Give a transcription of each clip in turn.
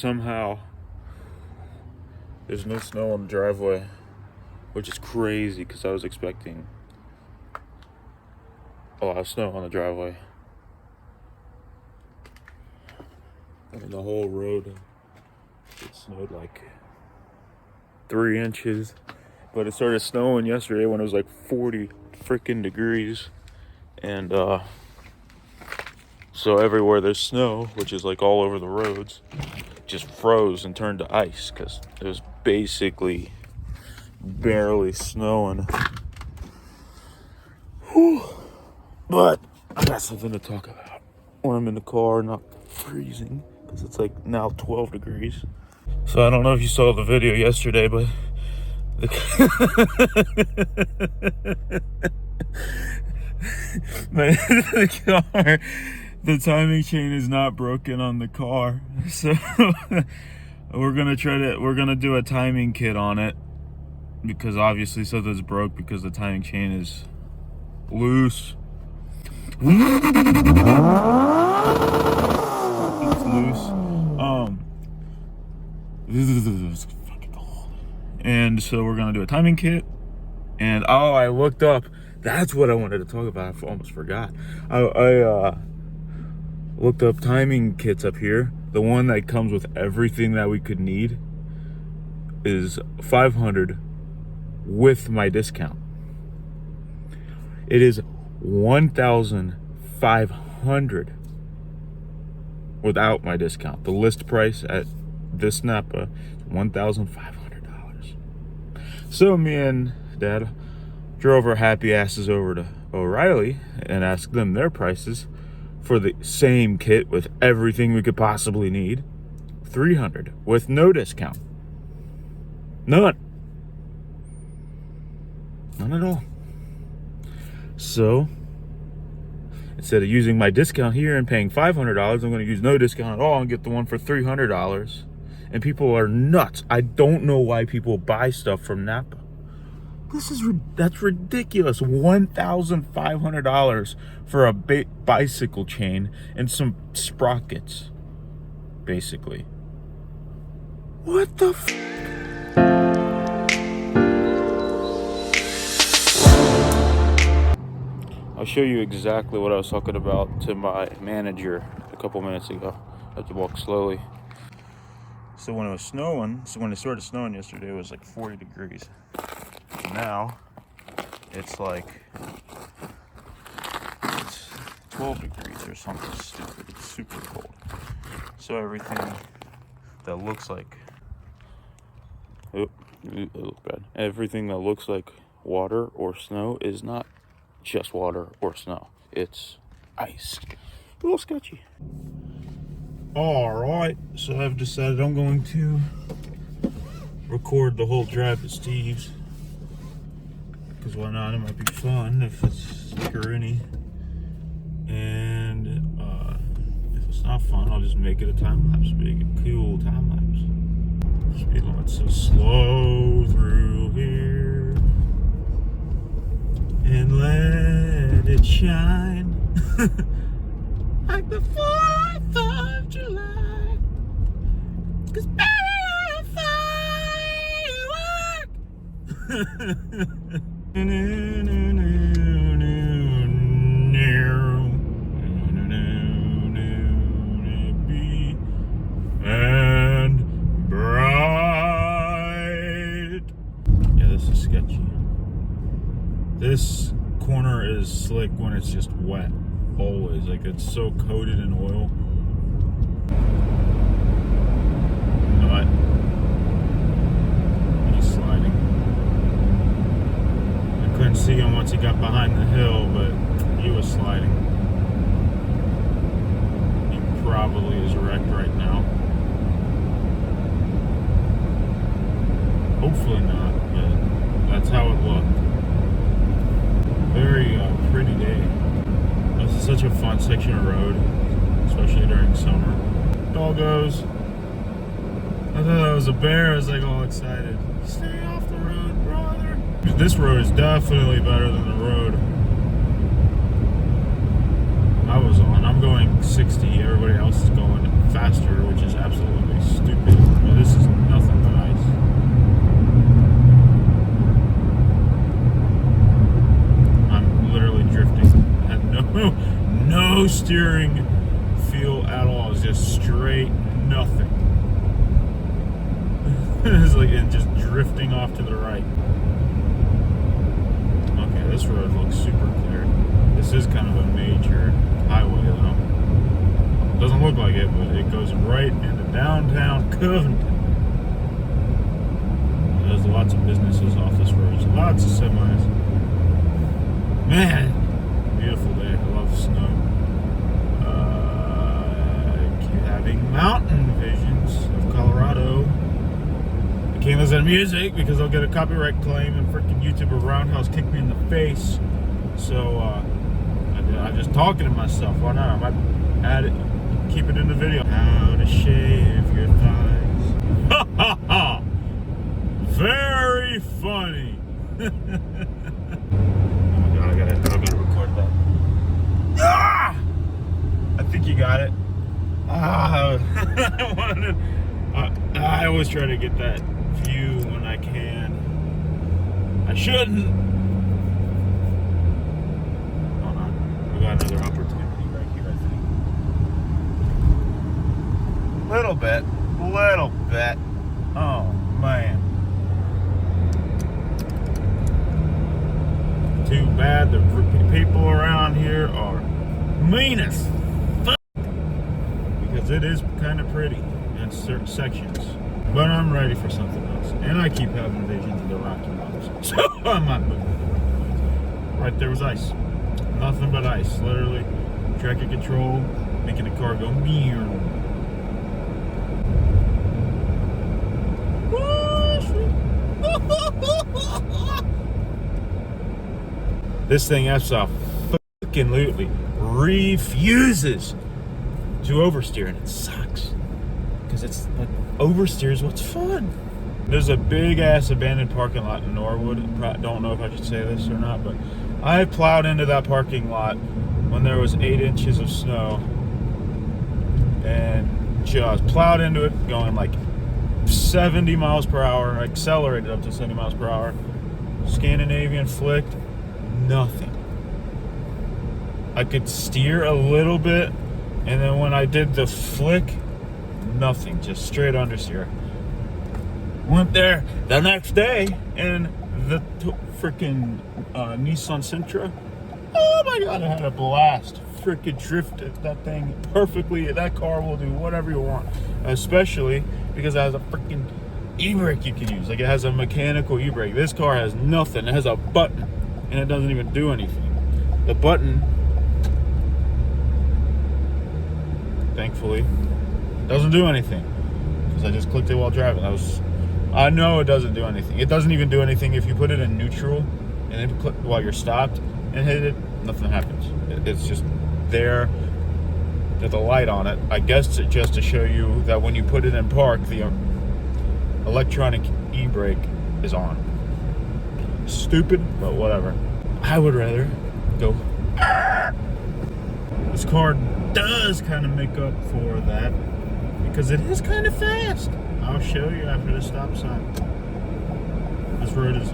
somehow there's no snow on the driveway, which is crazy because I was expecting a lot of snow on the driveway. I mean, the whole road, it snowed like 3 inches, but it started snowing yesterday when it was like 40 freaking degrees. And so everywhere there's snow, which is like all over the roads, just froze and turned to ice because it was basically barely snowing. Whew. But I got something to talk about when I'm in the car, not freezing, because it's like now 12 degrees. So I don't know if you saw the video yesterday, but the car, the timing chain is not broken on the car. So we're gonna do a timing kit on it, because obviously something's broke because the timing chain is loose. It's loose. And so we're gonna do a timing kit. And I looked up. That's what I wanted to talk about. I almost forgot. I looked up timing kits up here. The one that comes with everything that we could need is $500 with my discount. It is $1,500 without my discount. The list price at this Napa is $1,500. So me and Dad drove our happy asses over to O'Reilly and asked them their prices for the same kit with everything we could possibly need. $300 with no discount. None at all. So instead of using my discount here and paying $500, I'm going to use no discount at all and get the one for $300. And people are nuts. I don't know why people buy stuff from Napa. That's ridiculous. $1,500 for a bicycle chain and some sprockets, basically. What the f? I'll show you exactly what I was talking about to my manager a couple minutes ago. I had to walk slowly. So when it started snowing yesterday, it was like 40 degrees. Now it's 12 degrees or something stupid. It's super cold. So everything that looks like everything that looks like water or snow is not just water or snow. It's ice. A little sketchy. Alright, so I've decided I'm going to record the whole drive to Steve's. Because why not? It might be fun if it's current-y. And if it's not fun, I'll just make it a time lapse. Make it cool time lapse. Speed limit's so slow through here. And let it shine. Like the 4th of July. 'Cause baby, I'm a firework. And bright. Yeah, this is sketchy. This corner is slick when it's just wet. Always. Like, it's so coated in oil. Nut. He's sliding. I couldn't see him once he got behind the hill, but he was sliding. He probably is wrecked right now. Hopefully not, but that's how it looked. Very pretty day. This is such a fun section of road, especially during summer. Doggos. I thought that was a bear. I was like all excited. Stay off the road, brother. This road is definitely better than the road I was on. I'm going 60. Everybody else is going faster, which is absolutely stupid. steering feel at all. It's just straight nothing. It's like and just drifting off to the right. Okay, this road looks super clear. This is kind of a major highway though. Doesn't look like it, but it goes right into downtown Covington. There's lots of businesses off this road. There's lots of semis. Man, beautiful day. I love snow. Keep having mountain visions of Colorado. I can't listen to music because I'll get a copyright claim and freaking YouTuber Roundhouse kick me in the face. So I'm just talking to myself. Why not? I might add it, keep it in the video. How to shave your thighs. Ha ha ha! Very funny. Oh my god, I gotta record that. Ah! I think you got it. Ah, I always try to get that view when I can. I shouldn't. Hold on. We got another opportunity right here, I think. Little bit. Oh man. Too bad the people around here are mean as fuck. Because it is kind of pretty in certain sections. But I'm ready for something else. And I keep having visions of the Rocky Mountains. So I'm not moving. Right there was ice. Nothing but ice. Literally, traction control, making the car go meow. This thing absolutely refuses to oversteer, and it sucks because it's like oversteer is what's fun. There's a big ass abandoned parking lot in Norwood. Don't know if I should say this or not, but I plowed into that parking lot when there was 8 inches of snow, and just plowed into it going like 70 miles per hour, accelerated up to 70 miles per hour, Scandinavian flicked, nothing. I could steer a little bit, and then when I did the flick, nothing, just straight understeer. Went there the next day, and the freaking Nissan Sentra, oh my god, I had a blast. Freaking drifted that thing perfectly. That car will do whatever you want, especially because it has a freaking e-brake you can use. Like, it has a mechanical e-brake. This car has nothing. It has a button, and it doesn't even do anything. The button, thankfully, doesn't do anything because I just clicked it while driving. I know it doesn't do anything. It doesn't even do anything if you put it in neutral and then click while you're stopped and hit it. Nothing happens. It's just there with a light on it. I guess just to show you that when you put it in park, the electronic e-brake is on. Stupid, but whatever. I would rather go. This car does kind of make up for that because it is kind of fast. I'll show you after the stop sign. This road is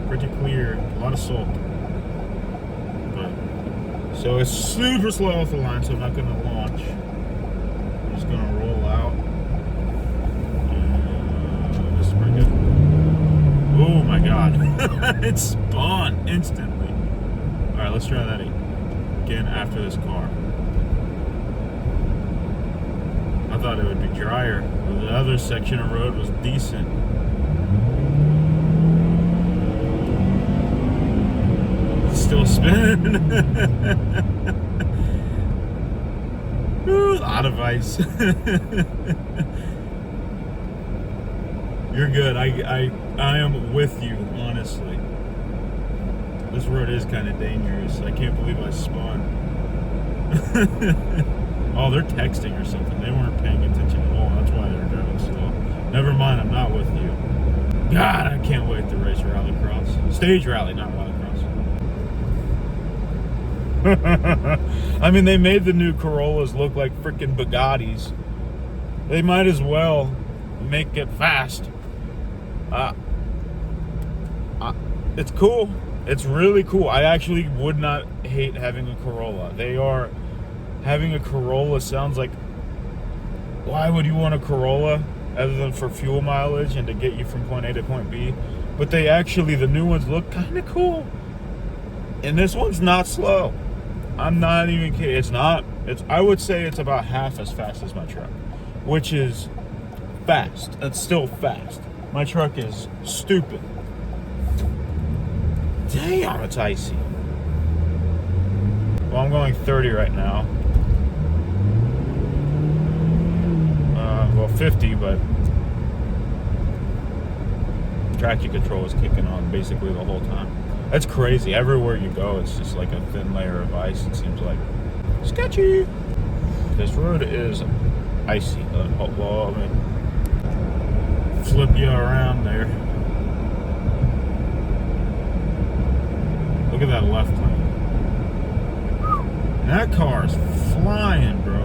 pretty clear, a lot of salt. But so it's super slow off the line, so I'm not going to launch. I'm just going to roll out. This is pretty good. Oh my god. It spun instantly. Alright, let's try that again after this car. I thought it would be drier, but the other section of road was decent. It's still spinning. Ooh, a lot of ice. You're good. I am with you, honestly. This road is kind of dangerous. I can't believe I spun. Oh, they're texting or something. They weren't paying attention at all. That's why they're driving slow. Never mind, I'm not with you. God, I can't wait to race rallycross. Stage rally, not rallycross. I mean, they made the new Corollas look like freaking Bugattis. They might as well make it fast. It's cool. It's really cool. I actually would not hate having a Corolla. They are having a Corolla sounds like, why would you want a Corolla other than for fuel mileage and to get you from point A to point B? But they actually, the new ones look kind of cool. And this one's not slow. I'm not even kidding. It's not. I would say it's about half as fast as my truck, which is fast. It's still fast. My truck is stupid. Damn, it's icy. Well, I'm going 30 right now. Well, 50, but traction control is kicking on basically the whole time. That's crazy. Everywhere you go, it's just like a thin layer of ice, it seems like. Sketchy. This road is icy. Well, I mean, flip you around there. Look at that left lane. That car is flying, bro.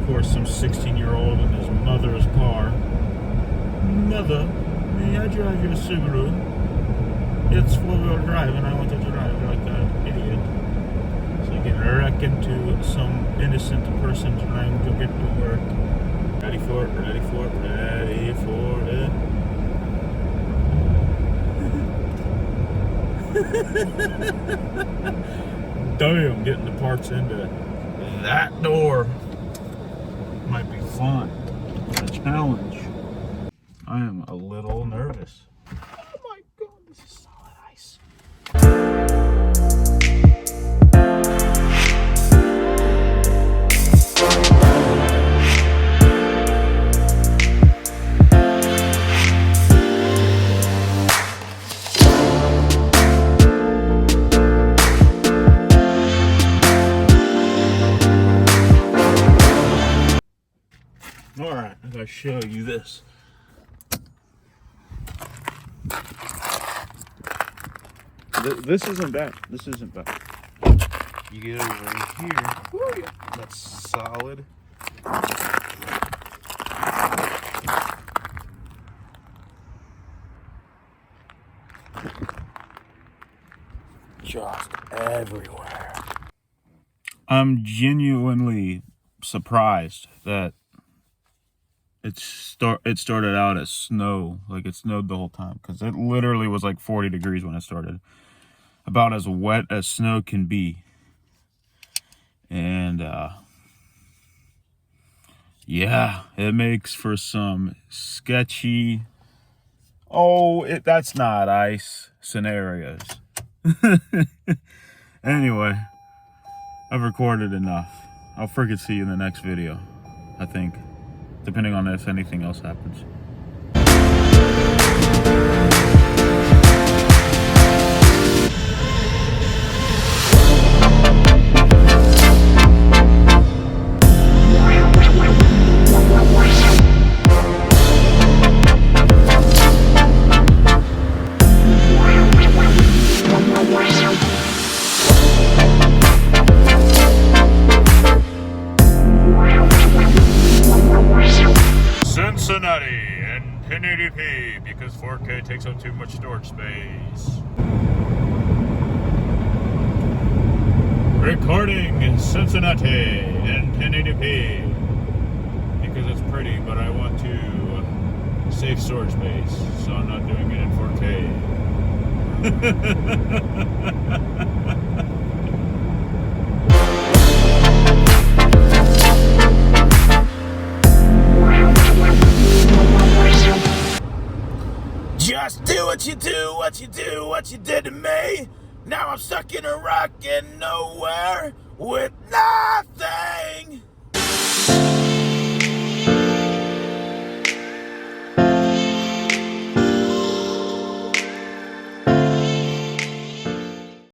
Of course, some 16-year-old in his mother's car. Mother, may I drive your Subaru? It's four-wheel drive and I want to drive like an idiot. So I get wrecked into some innocent person trying to get to work. Ready for it, ready for it, ready for it. Damn, getting the parts into that door might be fun. A challenge. I am a little nervous. Oh my god, this is solid ice. Alright, I gotta show you this. This isn't bad. This isn't bad. You get over here. Woo, yeah. That's solid. Just everywhere. I'm genuinely surprised that it started out as snow. Like it snowed the whole time, because it literally was like 40 degrees when it started. About as wet as snow can be. And yeah, it makes for some sketchy, that's not ice scenarios. Anyway, I've recorded enough. I'll freaking see you in the next video, I think, depending on if anything else happens. Cincinnati and 1080p because 4K takes up too much storage space. Recording in Cincinnati in 1080p because it's pretty, but I want to save storage space, so I'm not doing it in 4K. Just do what you did to me. Now I'm stuck in a rock and no